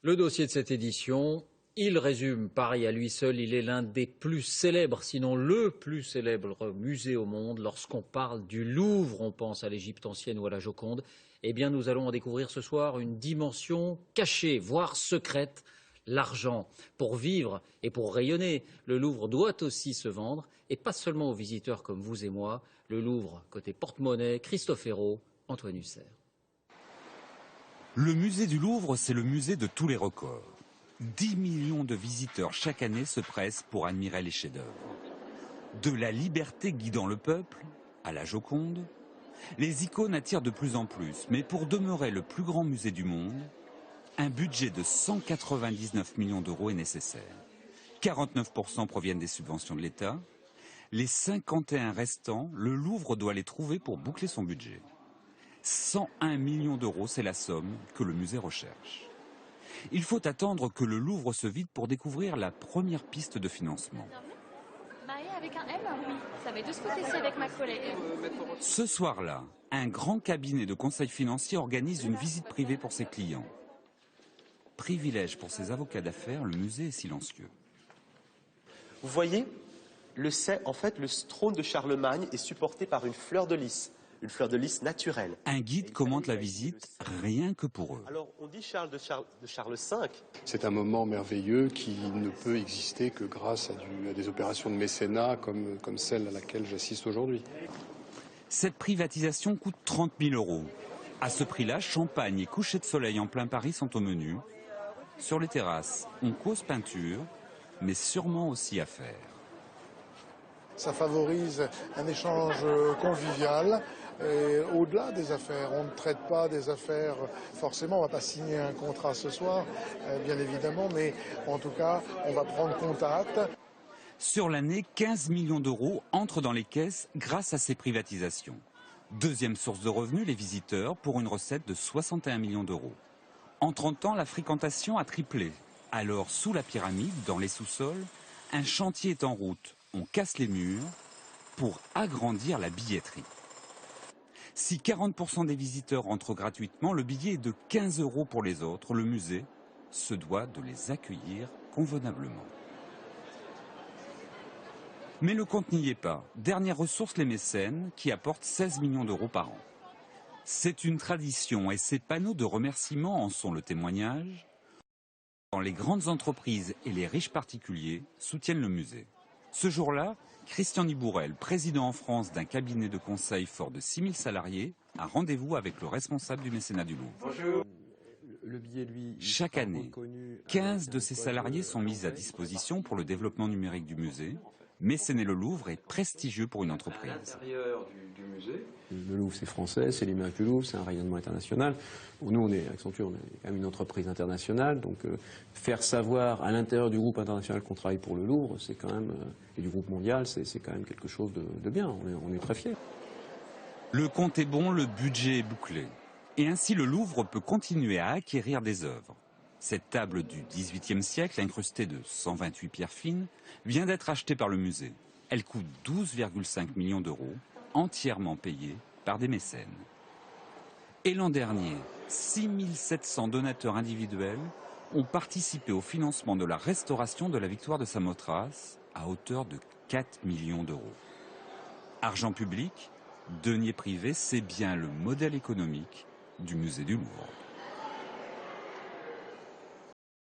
Le dossier de cette édition, il résume Paris à lui seul. Il est l'un des plus célèbres, sinon le plus célèbre musée au monde. Lorsqu'on parle du Louvre, on pense à l'Égypte ancienne ou à la Joconde. Eh bien, nous allons en découvrir ce soir une dimension cachée, voire secrète, l'argent. Pour vivre et pour rayonner, le Louvre doit aussi se vendre, et pas seulement aux visiteurs comme vous et moi. Le Louvre, côté porte-monnaie, Christophe Hérault, Antoine Hussert. Le musée du Louvre, c'est le musée de tous les records. 10 millions de visiteurs chaque année se pressent pour admirer les chefs-d'œuvre. De la liberté guidant le peuple à la Joconde, les icônes attirent de plus en plus. Mais pour demeurer le plus grand musée du monde, un budget de 199 millions d'euros est nécessaire. 49% proviennent des subventions de l'État. Les 51 restants, le Louvre doit les trouver pour boucler son budget. 101 millions d'euros, c'est la somme que le musée recherche. Il faut attendre que le Louvre se vide pour découvrir la première piste de financement. Avec un M, oui. Ça va être de ce côté-ci avec ma collègue. Ce soir-là, un grand cabinet de conseil financier organise une visite privée pour ses clients. Privilège pour ses avocats d'affaires, le musée est silencieux. Vous voyez, le trône de Charlemagne est supporté par une fleur de lys naturelle. Un guide commente la visite rien que pour eux. Alors, on dit Charles de Charles V. C'est un moment merveilleux qui ne peut exister que grâce à des opérations de mécénat comme celle à laquelle j'assiste aujourd'hui. Cette privatisation coûte 30 000 euros. À ce prix-là, champagne et coucher de soleil en plein Paris sont au menu. Sur les terrasses, on cause peinture, mais sûrement aussi affaires. Ça favorise un échange convivial. Au-delà des affaires, on ne traite pas des affaires forcément, on ne va pas signer un contrat ce soir, bien évidemment, mais en tout cas, on va prendre contact. Sur l'année, 15 millions d'euros entrent dans les caisses grâce à ces privatisations. Deuxième source de revenus, les visiteurs, pour une recette de 61 millions d'euros. En 30 ans, la fréquentation a triplé. Alors, sous la pyramide, dans les sous-sols, un chantier est en route. On casse les murs pour agrandir la billetterie. Si 40% des visiteurs entrent gratuitement, le billet est de 15 euros pour les autres. Le musée se doit de les accueillir convenablement. Mais le compte n'y est pas. Dernière ressource, les mécènes, qui apportent 16 millions d'euros par an. C'est une tradition et ces panneaux de remerciement en sont le témoignage. Les grandes entreprises et les riches particuliers soutiennent le musée. Ce jour-là, Christian Nibourel, président en France d'un cabinet de conseil fort de 6 000 salariés, a rendez-vous avec le responsable du mécénat du Louvre. Bonjour. Le billet, lui, chaque année, 15 de ses salariés sont mis à disposition pour le développement numérique du musée. Mécéner le Louvre est prestigieux pour une entreprise. Le Louvre, c'est français, c'est l'image du Louvre, c'est un rayonnement international. Pour nous, Accenture, on est quand même une entreprise internationale, donc faire savoir à l'intérieur du groupe international qu'on travaille pour le Louvre, c'est quand même, et du groupe mondial, c'est quand même quelque chose de bien, on est très fiers. Le compte est bon, le budget est bouclé. Et ainsi, le Louvre peut continuer à acquérir des œuvres. Cette table du XVIIIe siècle, incrustée de 128 pierres fines, vient d'être achetée par le musée. Elle coûte 12,5 millions d'euros, entièrement payée par des mécènes. Et l'an dernier, 6700 donateurs individuels ont participé au financement de la restauration de la victoire de Samothrace à hauteur de 4 millions d'euros. Argent public, deniers privés, c'est bien le modèle économique du musée du Louvre.